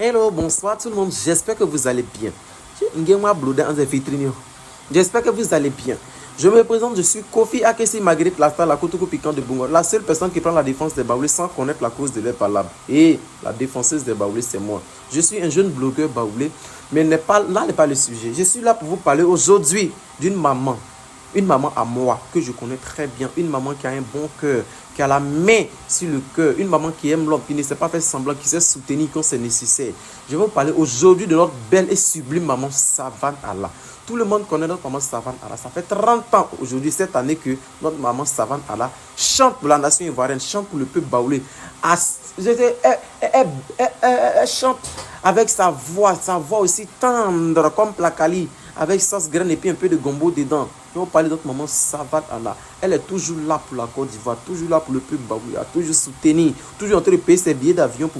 Hello, bonsoir tout le monde, j'espère que vous allez bien. J'espère que vous allez bien. Je me présente, je suis Kofi Akesi Marguerite Lasta, la Kotoko Piquant de Bungo, la seule personne qui prend la défense des baoulés sans connaître la cause de leur palabre. Et la défenseuse des baoulés, c'est moi. Je suis un jeune blogueur baoulé, mais là n'est pas le sujet. Je suis là pour vous parler aujourd'hui d'une maman. Une maman à moi, que je connais très bien. Une maman qui a un bon cœur, qui a la main sur le cœur. Une maman qui aime l'homme, qui ne sait pas faire semblant, qui sait soutenir quand c'est nécessaire. Je vais vous parler aujourd'hui de notre belle et sublime maman Savane Allah. Tout le monde connaît notre maman Savane Allah. Ça fait 30 ans aujourd'hui, cette année, que notre maman Savane Allah chante pour la nation ivoirienne, chante pour le peuple baoulé. Elle chante avec sa voix aussi tendre comme Plakali, avec sauce graine et puis un peu de gombo dedans. Je vais vous parler de notre maman Savane Allah. Elle est toujours là pour la Côte d'Ivoire, toujours là pour le peuple baoulé, toujours soutenir, toujours en train de payer ses billets d'avion pour venir